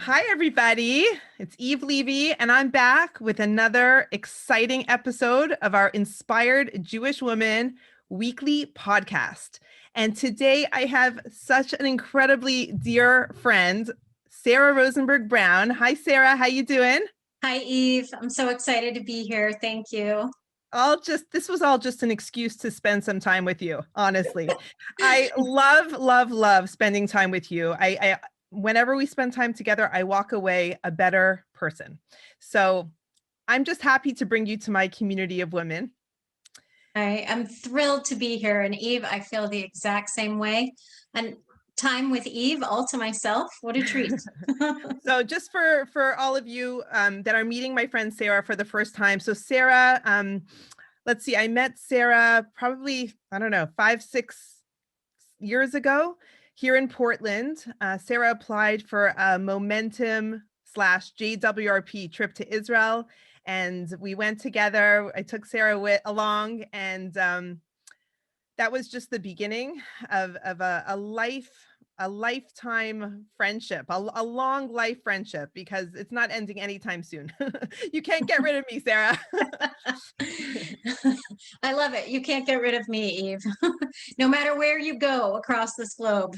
Hi, everybody. It's Eve Levy, and I'm back with another exciting episode of our Inspired Jewish Woman weekly podcast. And today I have such an incredibly dear friend, Sarah Rosenberg Brown. Hi, Sarah. How you doing? Hi, Eve. I'm so excited to be here. Thank you. This was all just an excuse to spend some time with you, honestly. I love spending time with you. Whenever we spend time together, I walk away a better person. So I'm just happy to bring you to my community of women. I am thrilled to be here. And Eve, I feel the exact same way. And time with Eve all to myself. What a treat. So just for all of you that are meeting my friend Sarah for the first time. So Sarah, let's see, I met Sarah probably, I don't know, 5-6 years ago here in Portland. Sarah applied for a Momentum/JWRP trip to Israel, and we went together. I took Sarah along, and that was just the beginning of a lifetime friendship, a long life friendship, because it's not ending anytime soon. You can't get rid of me, Sarah. I love it. You can't get rid of me, Eve. No matter where you go across this globe.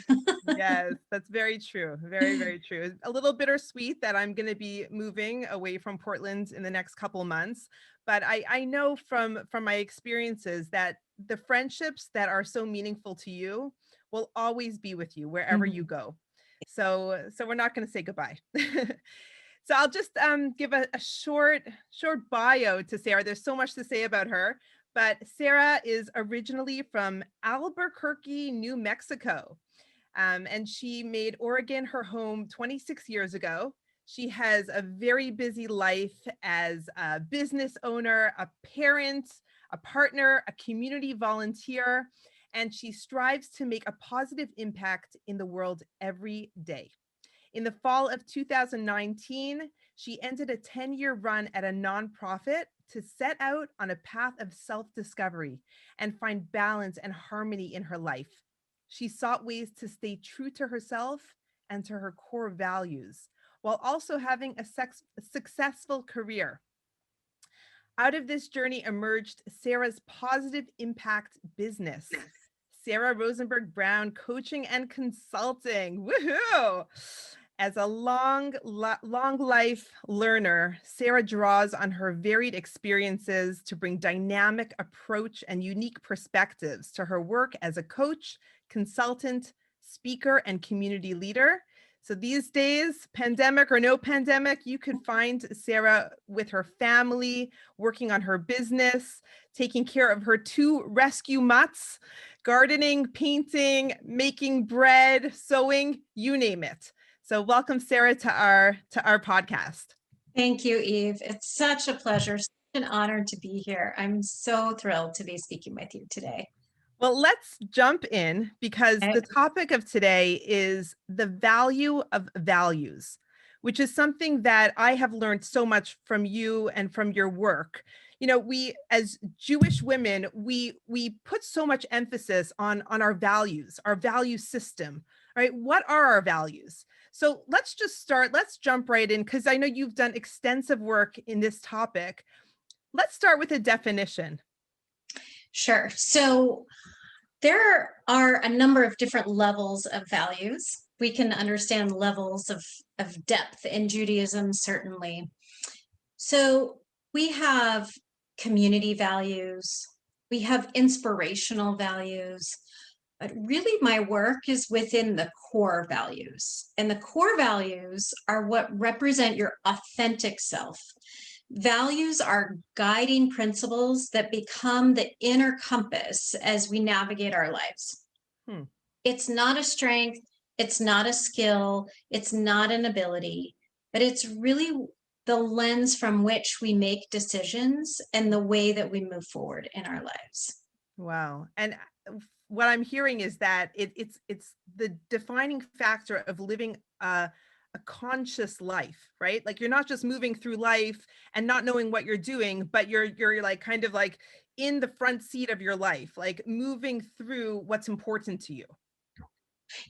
Yes, that's very true. Very true. It's a little bittersweet that I'm going to be moving away from Portland in the next couple months, but I know from my experiences that the friendships that are so meaningful to you will always be with you wherever you Mhm. go. So we're not going to say goodbye. So I'll just give a short bio to Sarah. There's so much to say about her, but Sarah is originally from Albuquerque, New Mexico. And she made Oregon her home 26 years ago. She has a very busy life as a business owner, a parent, a partner, a community volunteer, and she strives to make a positive impact in the world every day. In the fall of 2019, she ended a 10-year run at a nonprofit to set out on a path of self-discovery and find balance and harmony in her life. She sought ways to stay true to herself and to her core values, while also having a successful career. Out of this journey emerged Sarah's positive impact business, Sarah Rosenberg Brown Coaching and Consulting. Woohoo! As a long life learner, Sarah draws on her varied experiences to bring dynamic approach and unique perspectives to her work as a coach, consultant, speaker, and community leader. So these days, pandemic or no pandemic, you could find Sarah with her family, working on her business, taking care of her 2 rescue mutts, gardening, painting, making bread, sewing, you name it. So welcome, Sarah, to our podcast. Thank you, Eve. It's such a pleasure, such an honor to be here. I'm so thrilled to be speaking with you today. Well, let's jump in, because Okay. the topic of today is the value of values, which is something that I have learned so much from you and from your work. You know, we as Jewish women, we put so much emphasis on our values, our value system, right? What are our values? So let's jump right in, because I know you've done extensive work in this topic. Let's start with a definition. Sure. So there are a number of different levels of values. We can understand levels of depth in Judaism, certainly. So we have community values, we have inspirational values, but really my work is within the core values. And the core values are what represent your authentic self. Values are guiding principles that become the inner compass as we navigate our lives. Hmm. It's not a strength, it's not a skill, it's not an ability, but it's really the lens from which we make decisions and the way that we move forward in our lives. Wow. And what I'm hearing is that it's the defining factor of living a conscious life, right? Like you're not just moving through life and not knowing what you're doing, but you're like kind of like in the front seat of your life, like moving through what's important to you.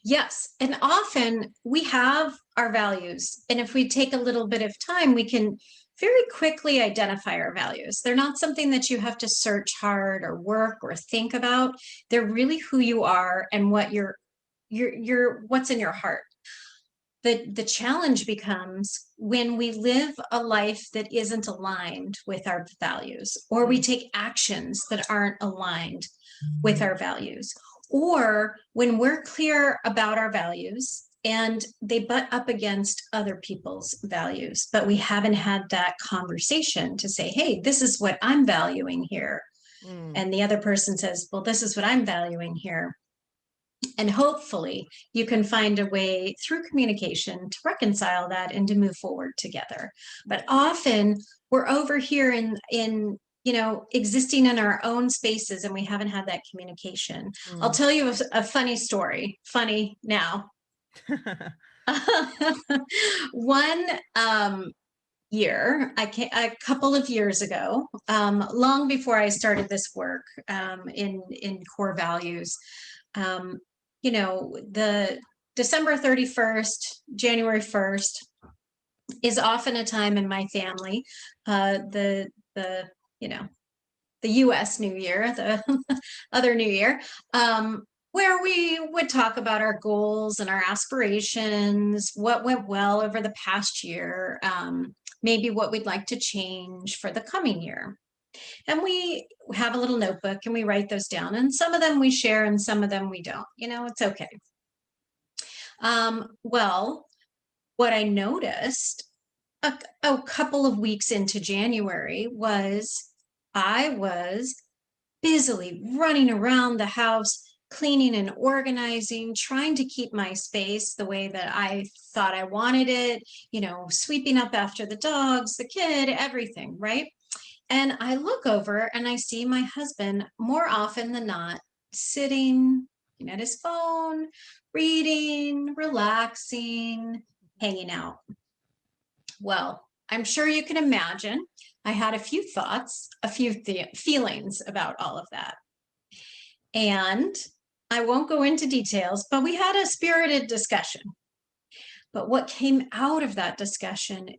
Yes. And often we have our values. And if we take a little bit of time, we can very quickly identify our values. They're not something that you have to search hard or work or think about. They're really who you are and what what's in your heart. The challenge becomes when we live a life that isn't aligned with our values, or we Mm. take actions that aren't aligned with our values, or when we're clear about our values and they butt up against other people's values, but we haven't had that conversation to say, hey, this is what I'm valuing here. Mm. And the other person says, well, this is what I'm valuing here. And hopefully you can find a way through communication to reconcile that and to move forward together. But often we're over here in existing in our own spaces and we haven't had that communication. I'll Mm. tell you a funny story, funny now. One year, a couple of years ago, long before I started this work in core values, um, the December 31st, January 1st is often a time in my family, the you know the U.S. New Year, the other New Year, where we would talk about our goals and our aspirations, what went well over the past year, maybe what we'd like to change for the coming year. And we have a little notebook and we write those down. And some of them we share and some of them we don't. It's okay. Well, what I noticed a couple of weeks into January was I was busily running around the house, cleaning and organizing, trying to keep my space the way that I thought I wanted it, sweeping up after the dogs, the kid, everything, right? And I look over and I see my husband more often than not sitting at his phone, reading, relaxing, hanging out. Well, I'm sure you can imagine I had a few thoughts, a few feelings about all of that. And I won't go into details, but we had a spirited discussion. But what came out of that discussion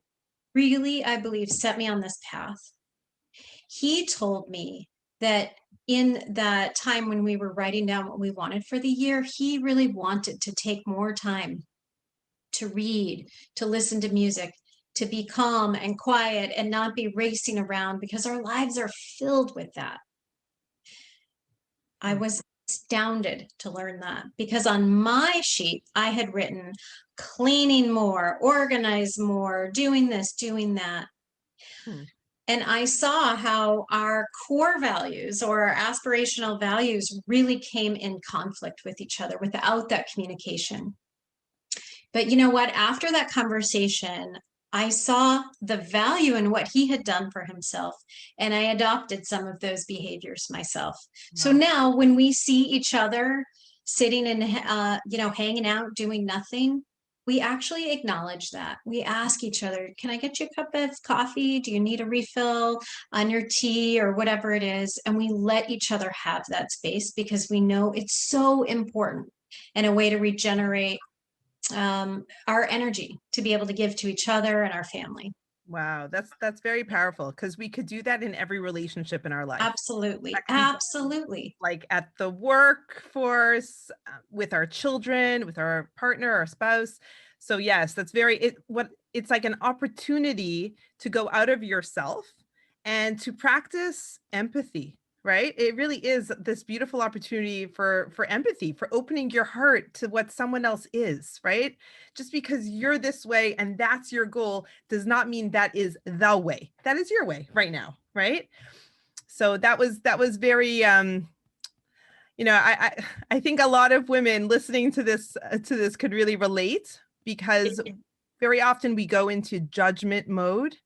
really, I believe, set me on this path. He told me that in that time when we were writing down what we wanted for the year, he really wanted to take more time to read, to listen to music, to be calm and quiet and not be racing around because our lives are filled with that. I Mm. was astounded to learn that because on my sheet, I had written cleaning more, organize more, doing this, doing that. Mm. And I saw how our core values or our aspirational values really came in conflict with each other without that communication. But you know what? After that conversation, I saw the value in what he had done for himself, and I adopted some of those behaviors myself. So Wow. now when we see each other sitting and, hanging out, doing nothing, we actually acknowledge that. We ask each other, can I get you a cup of coffee? Do you need a refill on your tea or whatever it is? And we let each other have that space because we know it's so important and a way to regenerate our energy to be able to give to each other and our family. Wow, that's very powerful because we could do that in every relationship in our life. Absolutely. That could be done Absolutely. like at the workforce, with our children, with our partner, our spouse. So yes, that's very it's like an opportunity to go out of yourself and to practice empathy, right? It really is this beautiful opportunity for empathy, for opening your heart to what someone else is, right? Just because you're this way and that's your goal does not mean that is the way. That is your way right now, right? So that was very I think a lot of women listening to this could really relate because very often we go into judgment mode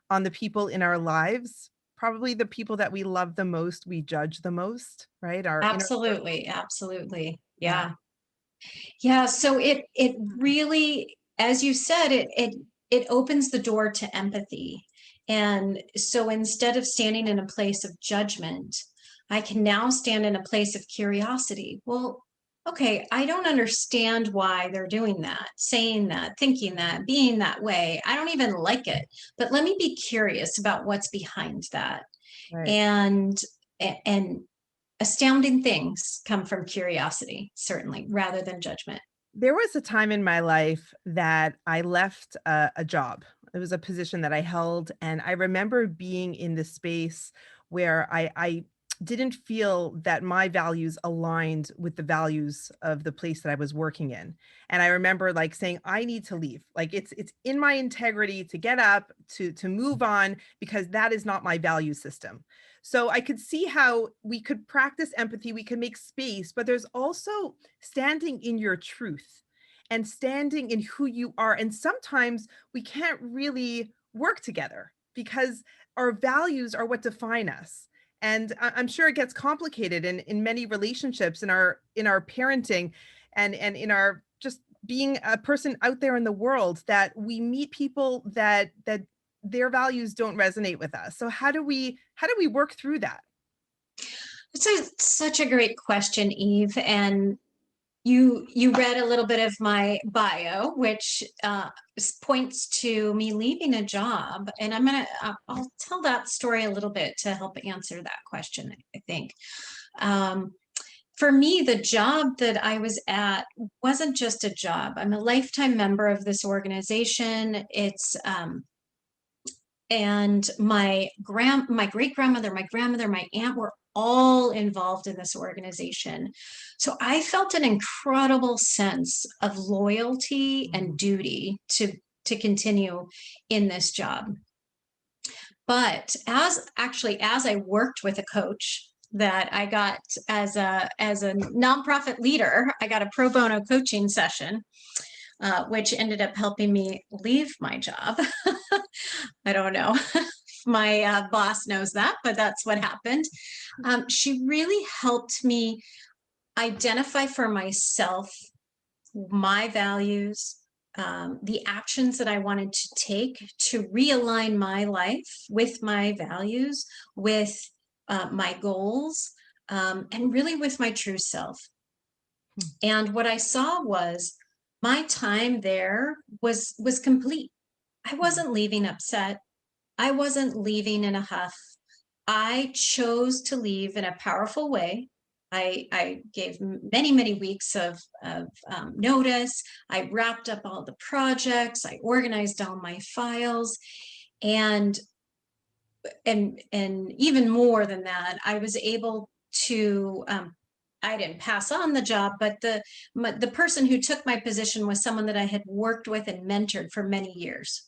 on the people in our lives. Probably the people that we love the most, we judge the most, right? Our inner circle. Absolutely. Absolutely. Yeah. Yeah. Yeah. So it really, as you said, it opens the door to empathy. And so instead of standing in a place of judgment, I can now stand in a place of curiosity. Well, okay, I don't understand why they're doing that, saying that, thinking that, being that way. I don't even like it, but let me be curious about what's behind that. Right. And and astounding things come from curiosity, certainly, rather than judgment. There was a time in my life that I left a job. It was a position that I held, and I remember being in the space where I didn't feel that my values aligned with the values of the place that I was working in. And I remember like saying, I need to leave. Like it's in my integrity to get up, to move on, because that is not my value system. So I could see how we could practice empathy, we could make space, but there's also standing in your truth and standing in who you are. And sometimes we can't really work together because our values are what define us. And I'm sure it gets complicated in many relationships, in our parenting, and in our just being a person out there in the world, that we meet people that their values don't resonate with us. So how do we work through that? Such a great question, Eve. And you read a little bit of my bio, which points to me leaving a job, and I'll tell that story a little bit to help answer that question. I think um, for me, the job that I was at wasn't just a job. I'm a lifetime member of this organization. It's and my great grandmother, my grandmother, my aunt were all involved in this organization. So I felt an incredible sense of loyalty and Mhm. duty to continue in this job. But as I worked with a coach that I got as a nonprofit leader, I got a pro bono coaching session, which ended up helping me leave my job. I don't know. My boss knows that, but that's what happened. She really helped me identify for myself my values, the actions that I wanted to take to realign my life with my values, with my goals, and really with my true self. Hmm. And what I saw was my time there was complete. I Hmm. wasn't leaving upset. I wasn't leaving in a huff. I chose to leave in a powerful way. I gave many, many weeks of notice. I wrapped up all the projects. I organized all my files. And and even more than that, I was able to I didn't pass on the job, but the person who took my position was someone that I had worked with and mentored for many years.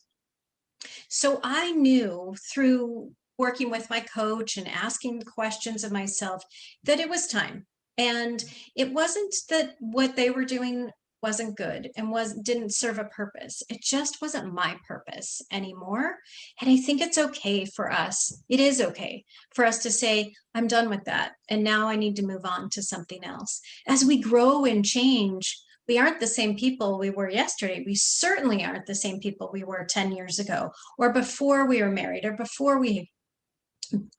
So I knew through working with my coach and asking the questions of myself that it was time. And it wasn't that what they were doing wasn't good and was didn't serve a purpose. It just wasn't my purpose anymore. And I think it's okay for us. It is okay for us to say, I'm done with that. And now I need to move on to something else. As we grow and change, we aren't the same people we were yesterday. We certainly aren't the same people we were 10 years ago, or before we were married, or before we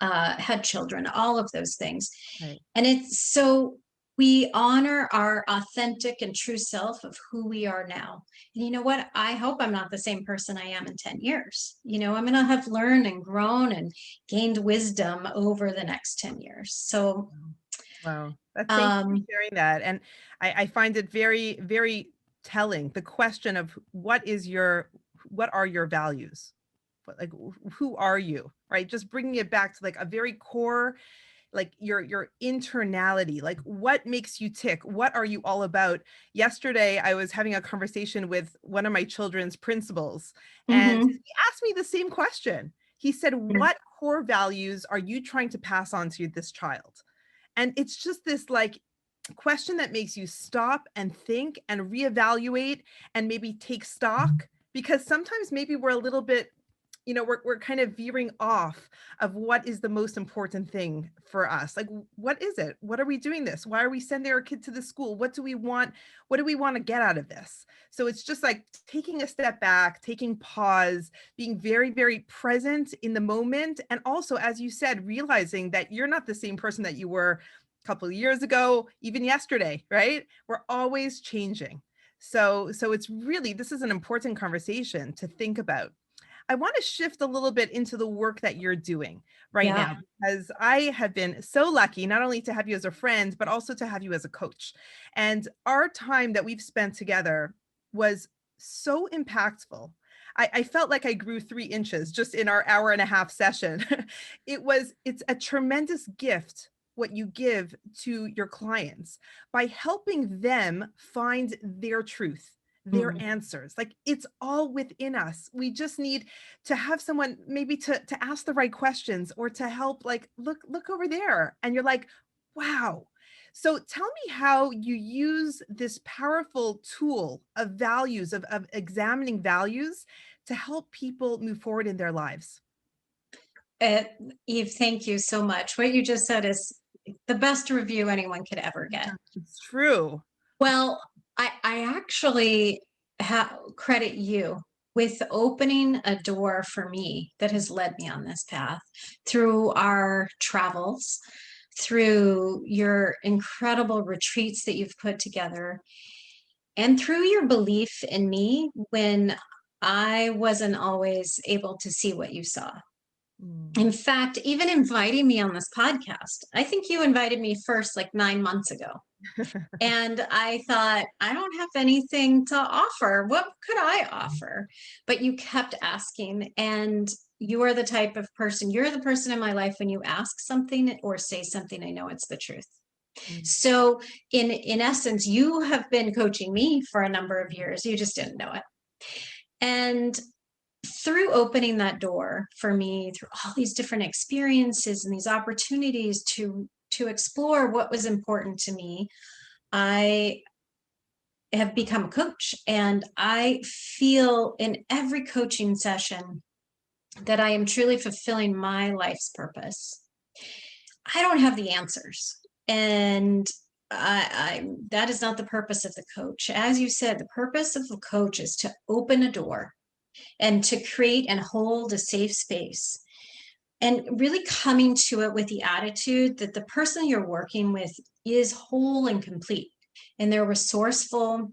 had children, all of those things. Right. And it's so we honor our authentic and true self of who we are now. And you know what? I hope I'm not the same person I am in 10 years. I'm going to have learned and grown and gained wisdom over the next 10 years. So, Wow. Wow. Thank you for um, sharing that. And I find it very, very telling. The question of what are your values? Like, who are you? Right? Just bringing it back to like a very core, like your internality, like what makes you tick? What are you all about? Yesterday, I was having a conversation with one of my children's principals, and mhm, he asked me the same question. He said, "What core values are you trying to pass on to this child?" And it's just this like question that makes you stop and think and reevaluate and maybe take stock, because sometimes maybe we're a little bit, we're kind of veering off of what is the most important thing for us. Like, what is it? What are we doing this? Why are we sending our kid to the school? What do we want? What do we want to get out of this? So it's just like taking a step back, taking pause, being very, very present in the moment. And also, as you said, realizing that you're not the same person that you were a couple of years ago, even yesterday, right? We're always changing. So it's really, this is an important conversation to think about. I want to shift a little bit into the work that you're doing right Yeah. now, because I have been so lucky not only to have you as a friend, but also to have you as a coach. And our time that we've spent together was so impactful. I felt like I grew 3 inches just in our hour and a half session. It's a tremendous gift what you give to your clients by helping them find their truth, their Mhm. answers. Like, it's all within us. We just need to have someone maybe to ask the right questions, or to help, like, look over there, and you're like, wow. So tell me how you use this powerful tool of values, of examining values, to help people move forward in their lives. Uh, Eve, thank you so much. What you just said is the best review anyone could ever get. Yeah, it's true. Well, I actually credit you with opening a door for me that has led me on this path through our travels, through your incredible retreats that you've put together, and through your belief in me when I wasn't always able to see what you saw. Mm. In fact, even inviting me on this podcast, I think you invited me first like 9 months ago. And I thought, I don't have anything to offer. What could I offer? But you kept asking. And you are the type of person, you're the person in my life when you ask something or say something, I know it's the truth. Mm. So, in essence, you have been coaching me for a number of years. You just didn't know it. And through opening that door for me, through all these different experiences and these opportunities to explore what was important to me, I have become a coach. And I feel in every coaching session that I am truly fulfilling my life's purpose. I don't have the answers. And that is not the purpose of the coach. As you said, the purpose of the coach is to open a door and to create and hold a safe space, and really coming to it with the attitude that the person you're working with is whole and complete, and they're resourceful.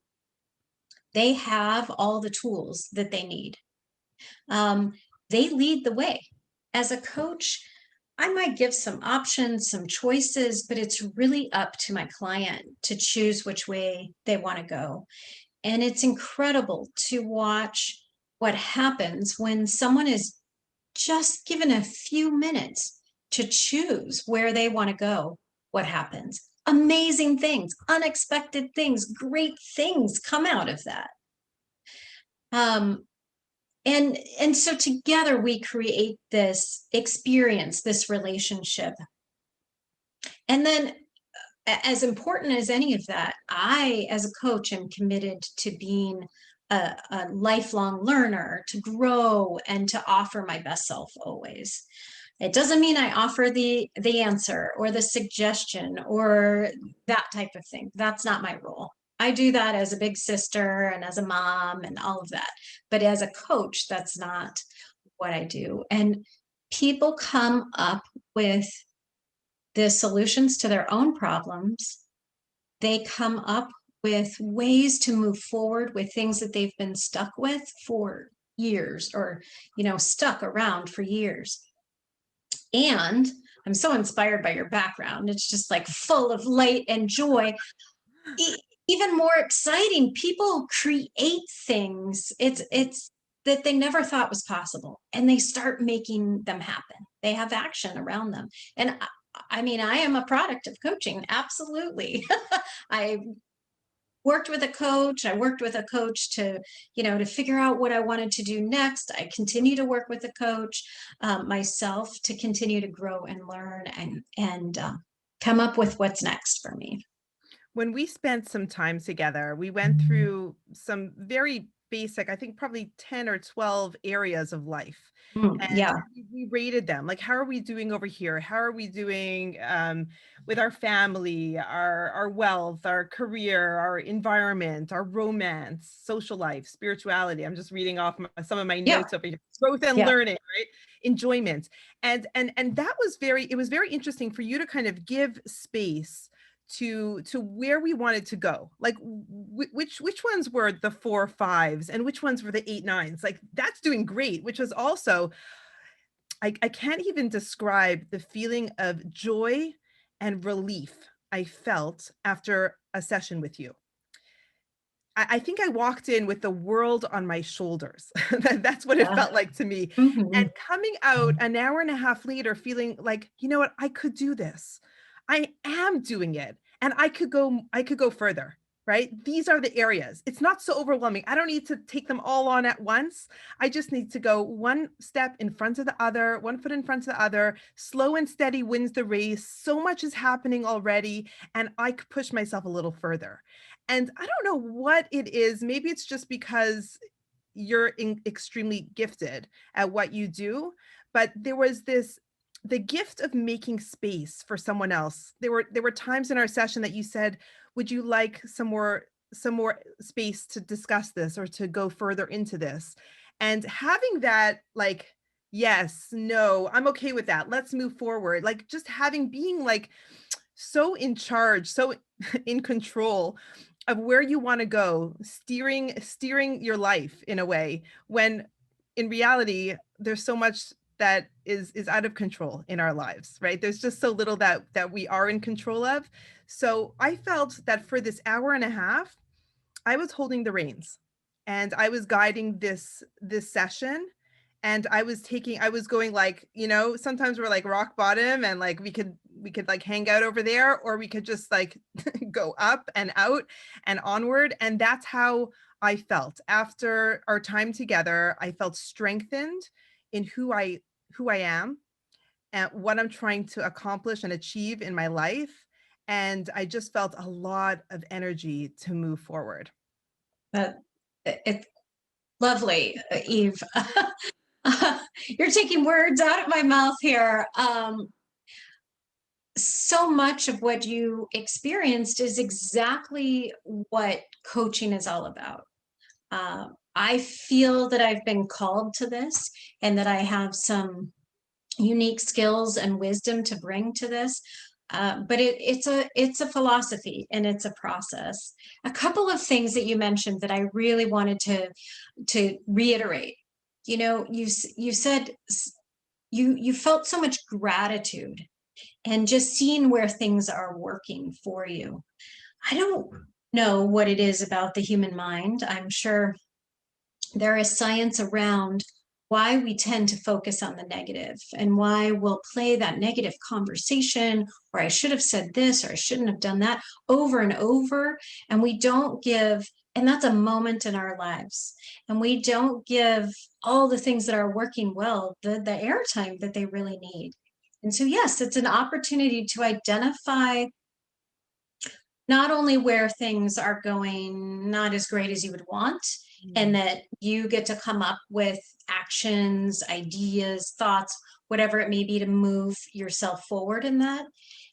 They have all the tools that they need. Um, they lead the way. As a coach, I might give some options, some choices, but it's really up to my client to choose which way they want to go. And it's incredible to watch what happens when someone is just given a few minutes to choose where they want to go. What happens? Amazing things, unexpected things, great things come out of that. Um, and so together we create this experience, this relationship. And then, as important as any of that, I, as a coach, am committed to being a lifelong learner, to grow and to offer my best self always. It doesn't mean I offer the answer or the suggestion or that type of thing. That's not my role. I do that as a big sister and as a mom and all of that. But as a coach, that's not what I do. And people come up with the solutions to their own problems. They come up with ways to move forward with things that they've been stuck with for years, or stuck around for years. And I'm so inspired by your background. It's just like full of light and joy. Even more exciting, people create things. It's that they never thought was possible, and they start making them happen. They have action around them. And I mean, I am a product of coaching. Absolutely. I worked with a coach. I worked with a coach to figure out what I wanted to do next. I continue to work with a coach myself to continue to grow and learn and come up with what's next for me. When we spent some time together, we went through some very basic, I think probably 10 or 12 areas of life. And Yeah. we rated them. Like, how are we doing over here? How are we doing with our family, our wealth, our career, our environment, our romance, social life, spirituality? I'm just reading off some of my Yeah. notes over here. Growth and Yeah. learning, right? Enjoyment. And that was it was very interesting for you to kind of give space to where we wanted to go, like which ones were the 4 5s and which ones were the 8 9s. Like, that's doing great, which was also, I can't even describe the feeling of joy and relief I felt after a session with you. I think I walked in with the world on my shoulders. That's what it Yeah. felt like to me. And Mhm. coming out an hour and a half later feeling like, you know what, I could do this. I am doing it. And I could go further, right? These are the areas. It's not so overwhelming. I don't need to take them all on at once. I just need to go one step in front of the other, one foot in front of the other. Slow and steady wins the race. So much is happening already, and I could push myself a little further. And I don't know what it is. Maybe it's just because you're extremely gifted at what you do, but there was the gift of making space for someone else. There were times in our session that you said, "Would you like some more space to discuss this or to go further into this?" And having that, like, yes, no, I'm okay with that. Let's move forward. Like, just being like so in charge, so in control of where you want to go, steering your life in a way, when in reality there's so much that is out of control in our lives, right? There's just so little that we are in control of. So I felt that for this hour and a half, I was holding the reins and I was guiding this session, and I was going, like, sometimes we're like rock bottom and like we could like hang out over there, or we could just like go up and out and onward. And that's how I felt after our time together. I felt strengthened in who I am and what I'm trying to accomplish and achieve in my life. And I just felt a lot of energy to move forward. That it's lovely, Eve. You're taking words out of my mouth here. So much of what you experienced is exactly what coaching is all about. I feel that I've been called to this and that I have some unique skills and wisdom to bring to this. But it's a philosophy and it's a process. A couple of things that you mentioned that I really wanted to reiterate. You said you felt so much gratitude and just seeing where things are working for you. I don't know what it is about the human mind. I'm sure there is science around why we tend to focus on the negative and why we'll play that negative conversation, or I should have said this or I shouldn't have done that, over and over. And we don't give, and that's a moment in our lives, and we don't give all the things that are working well the airtime that they really need. And so, yes, it's an opportunity to identify not only where things are going not as great as you would want, and Mm. that you get to come up with actions, ideas, thoughts, whatever it may be, to move yourself forward in that.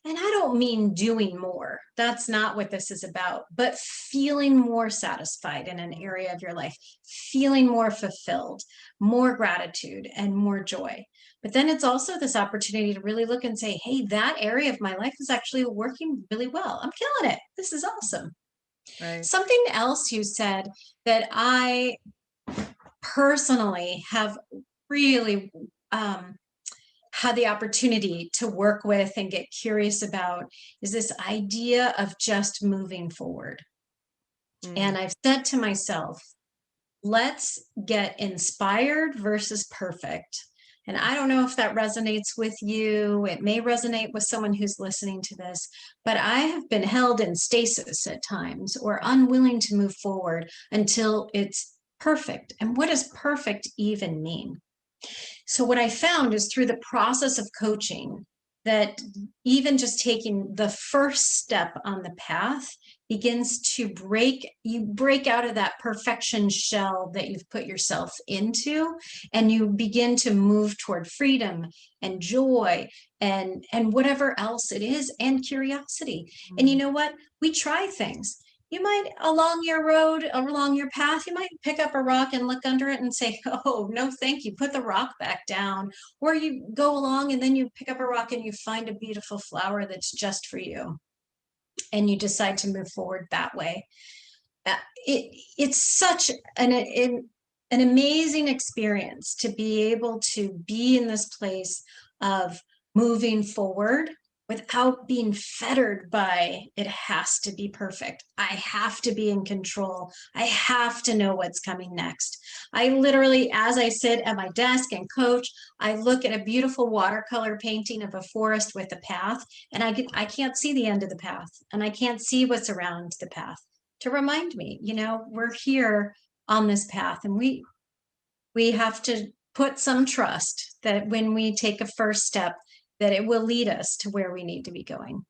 And I don't mean doing more. That's not what this is about, but feeling more satisfied in an area of your life, feeling more fulfilled, more gratitude, and more joy. But then it's also this opportunity to really look and say, hey, that area of my life is actually working really well. I'm killing it. This is awesome. Right. Something else you said that I personally have really had the opportunity to work with and get curious about is this idea of just moving forward. Mm. And I've said to myself, let's get inspired versus perfect. And I don't know if that resonates with you. It may resonate with someone who's listening to this, but I have been held in stasis at times or unwilling to move forward until it's perfect. And what does perfect even mean? So, what I found is through the process of coaching, that even just taking the first step on the path begins to break out of that perfection shell that you've put yourself into, and you begin to move toward freedom and joy and whatever else it is, and curiosity. And you know what? We try things. You might, along your road, along your path, you might pick up a rock and look under it and say, oh, no, thank you. Put the rock back down. Or you go along and then you pick up a rock and you find a beautiful flower that's just for you. And you decide to move forward that way. It's such an amazing experience to be able to be in this place of moving forward without being fettered by, it has to be perfect. I have to be in control. I have to know what's coming next. I literally, as I sit at my desk and coach, I look at a beautiful watercolor painting of a forest with a path, and I can't see the end of the path, and I can't see what's around the path, to remind me, we're here on this path, and we have to put some trust that when we take a first step, that it will lead us to where we need to be going.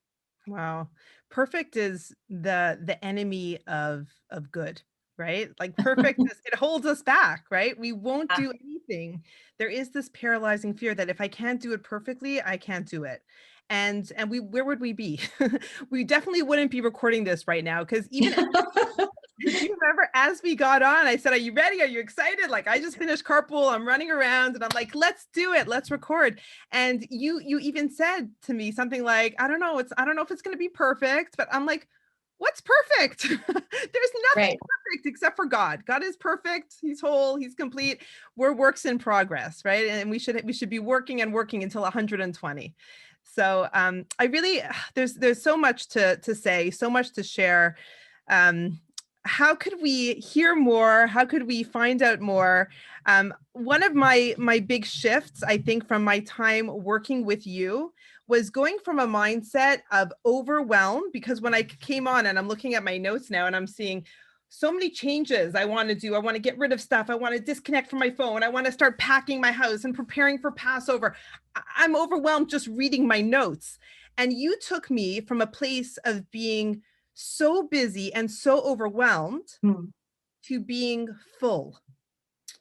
Wow. Perfect is the enemy of good, right? Like perfect is, it holds us back, right? We won't do anything. There is this paralyzing fear that if I can't do it perfectly, I can't do it. And where would we be? We definitely wouldn't be recording this right now, because even do you remember as we got on, I said, are you ready? Are you excited? Like, I just finished carpool, I'm running around, and I'm like, let's do it. Let's record. And you even said to me something like, I don't know if it's going to be perfect, but I'm like, what's perfect? There's nothing perfect except for God. God is perfect. He's whole, he's complete. We're works in progress, right? And we should be working and working until 120. So I really, there's so much to say, so much to share. How could we hear more? How could we find out more? One of my big shifts, I think, from my time working with you was going from a mindset of overwhelm, because when I came on and I'm looking at my notes now and I'm seeing so many changes I want to do. I want to get rid of stuff. I want to disconnect from my phone. I want to start packing my house and preparing for Passover. I'm overwhelmed just reading my notes. And you took me from a place of being so busy and so overwhelmed to being full.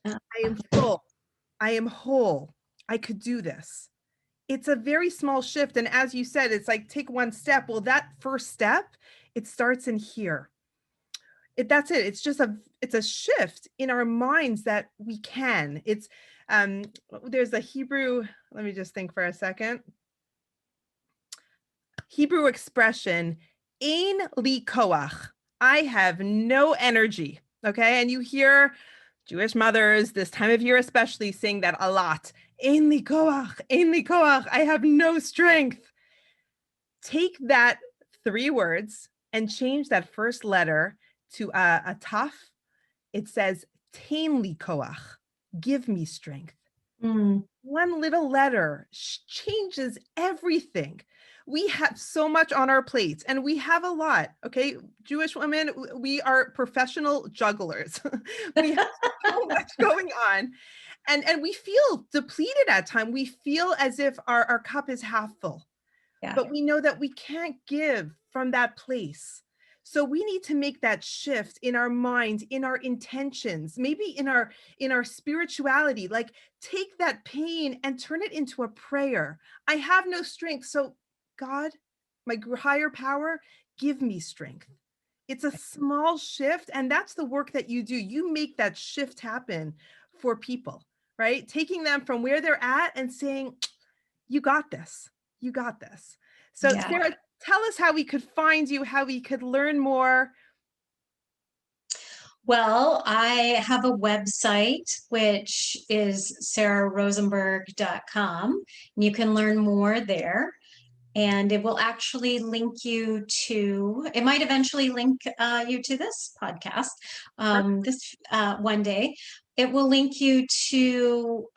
I am full. I am whole. I could do this. It's a very small shift. And as you said, it's like, take one step. Well, that first step, it starts in here. That's it. It's a shift in our minds that we can. It's there's a Hebrew, let me just think for a second. Hebrew expression, ein li koach. I have no energy. Okay. And you hear Jewish mothers this time of year especially sing that a lot. Ein li koach, ein li koach. I have no strength. Take that 3 words and change that first letter to a taf. It says tein li koach. Give me strength. One little letter changes everything. We have so much on our plates, and we have a lot. Okay, Jewish women, we are professional jugglers. We have so much going on, and we feel depleted at times. We feel as if our cup is half full, but we know that we can't give from that place. So we need to make that shift in our minds, in our intentions, maybe in our spirituality. Like, take that pain and turn it into a prayer. I have no strength, so God, my higher power, give me strength. It's a small shift, and that's the work that you do. You make that shift happen for people, right? Taking them from where they're at and saying, you got this. You got this. So Sarah, tell us how we could find you, how we could learn more. Well, I have a website, which is sarahrosenberg.com. You can learn more there. And it will actually link you to, it might eventually link you to this podcast one day. It will link you to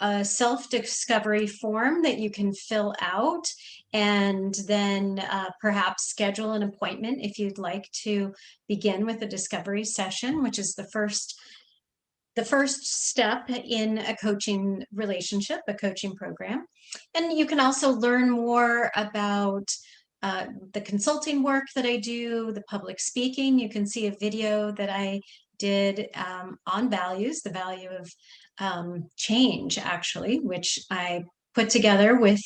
a self-discovery form that you can fill out, and then perhaps schedule an appointment if you'd like to begin with a discovery session, which is the first the first step in a coaching relationship, a coaching program. And you can also learn more about the consulting work that I do, the public speaking. You can see a video that I did on values, the value of change, actually, which I put together with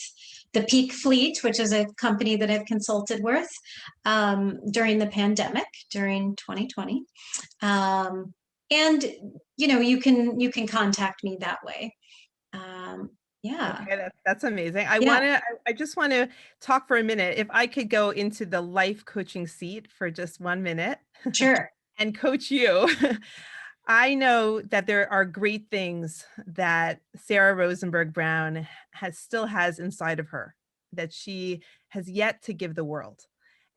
the Peak Fleet, which is a company that I've consulted with during the pandemic, during 2020. And you can contact me that way. Yeah. Okay, that's amazing. Yeah. I just want to talk for a minute. If I could go into the life coaching seat for just 1 minute Sure. and coach you. I know that there are great things that Sarah Rosenberg Brown still has inside of her that she has yet to give the world.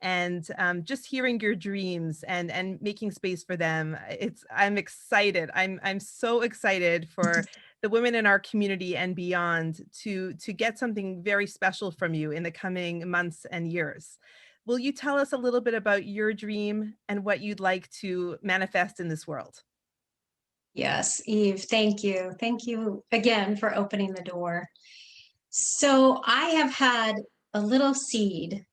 And just hearing your dreams and making space for them, I'm excited. I'm so excited for the women in our community and beyond to get something very special from you in the coming months and years. Will you tell us a little bit about your dream and what you'd like to manifest in this world? Yes, Eve, thank you. Thank you again for opening the door. So I have had a little seed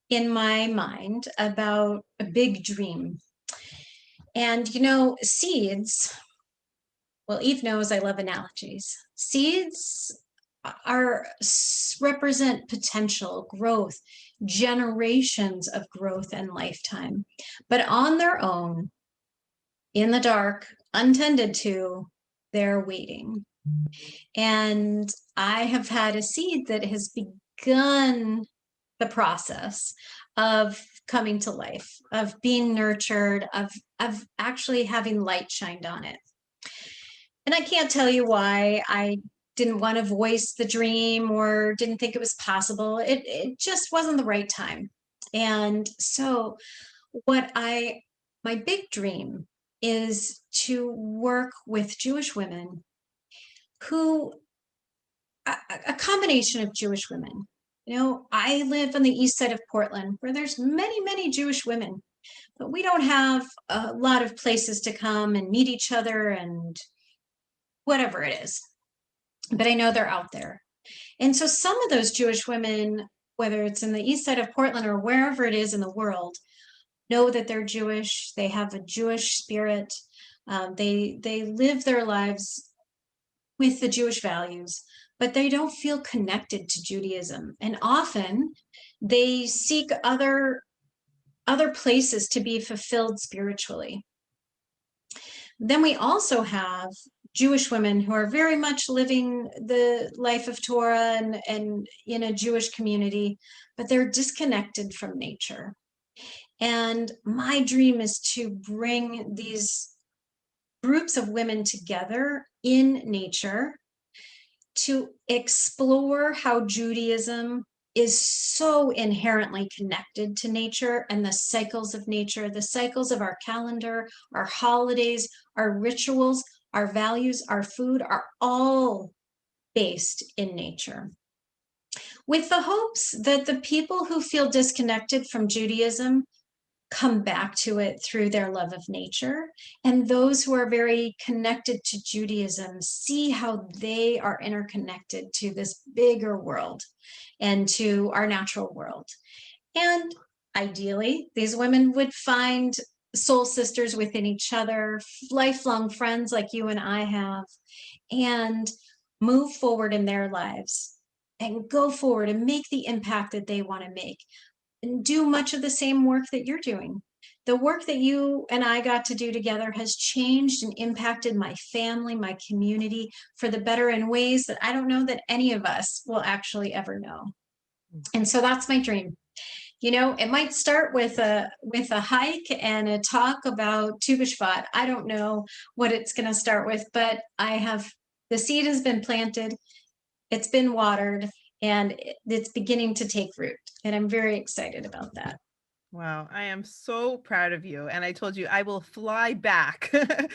in my mind about a big dream. And seeds, well, Eve knows I love analogies. Seeds represent potential growth, generations of growth and lifetime. But on their own, in the dark, untended to, they're waiting. And I have had a seed that has begun the process of coming to life, of being nurtured, of actually having light shined on it. And I can't tell you why I didn't want to voice the dream or didn't think it was possible. It just wasn't the right time. And so my big dream is to work with Jewish women who, a combination of Jewish women. I live on the east side of Portland where there's many, many Jewish women, but we don't have a lot of places to come and meet each other and whatever it is. But I know they're out there. And so some of those Jewish women, whether it's in the east side of Portland or wherever it is in the world, know that they're Jewish. They have a Jewish spirit. They live their lives with the Jewish values, but they don't feel connected to Judaism. And often they seek other places to be fulfilled spiritually. Then we also have Jewish women who are very much living the life of Torah and in a Jewish community, but they're disconnected from nature. And my dream is to bring these groups of women together in nature to explore how Judaism is so inherently connected to nature and the cycles of nature, the cycles of our calendar, our holidays, our rituals, our values, our food are all based in nature. With the hopes that the people who feel disconnected from Judaism come back to it through their love of nature. And those who are very connected to Judaism see how they are interconnected to this bigger world and to our natural world. And ideally, these women would find soul sisters within each other, lifelong friends like you and I have, and move forward in their lives and go forward and make the impact that they want to make and do much of the same work that you're doing. The work that you and I got to do together has changed and impacted my family, my community for the better in ways that I don't know that any of us will actually ever know. And so that's my dream. It might start with a hike and a talk about Tu B'Shvat. I don't know what it's going to start with, but the seed has been planted, it's been watered, and it's beginning to take root. And I'm very excited about that. Wow, I am so proud of you. And I told you I will fly back to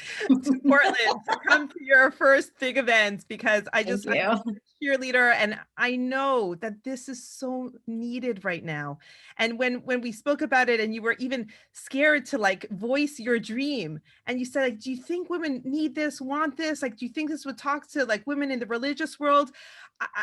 Portland to come to your first big event because Thank you. cheerleader, and I know that this is so needed right now. And when we spoke about it, and you were even scared to like voice your dream, and you said, like, do you think women need this, want this? Like, do you think this would talk to like women in the religious world?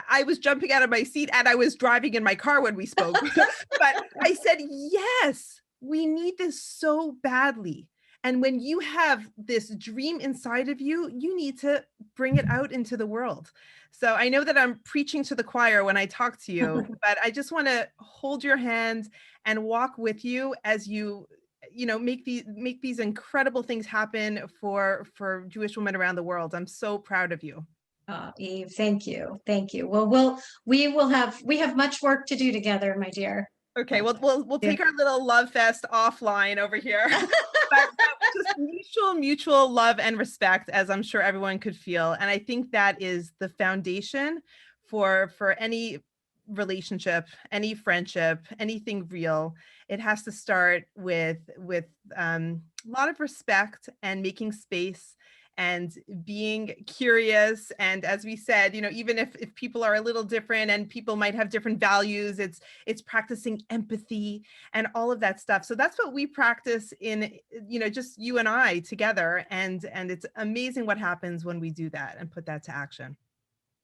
I was jumping out of my seat, and I was driving in my car when we spoke. But I said, yes, we need this so badly. And when you have this dream inside of you, you need to bring it out into the world. So I know that I'm preaching to the choir when I talk to you, but I just want to hold your hand and walk with you as you make these incredible things happen for Jewish women around the world. I'm so proud of you. Eve, thank you. Thank you. Well, we have much work to do together, my dear. Okay, we'll take our little love fest offline over here. But just mutual love and respect, as I'm sure everyone could feel. And I think that is the foundation for any relationship, any friendship, anything real. It has to start with a lot of respect and making space and being curious. And as we said, even if people are a little different and people might have different values, it's practicing empathy and all of that stuff. So that's what we practice in, just you and I together. And it's amazing what happens when we do that and put that to action.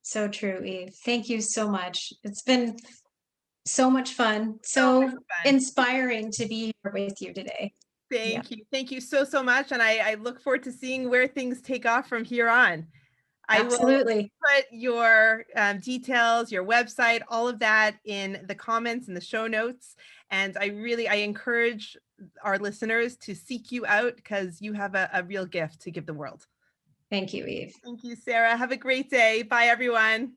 So true, Eve. Thank you so much. It's been so much fun, So much so fun. inspiring to be here with you today. Yeah, Thank you. Thank you so, so much. And I look forward to seeing where things take off from here on. I will absolutely. put your details, your website, all of that in the comments and the show notes. And I encourage our listeners to seek you out because you have a real gift to give the world. Thank you, Eve. Thank you, Sarah. Have a great day. Bye, everyone.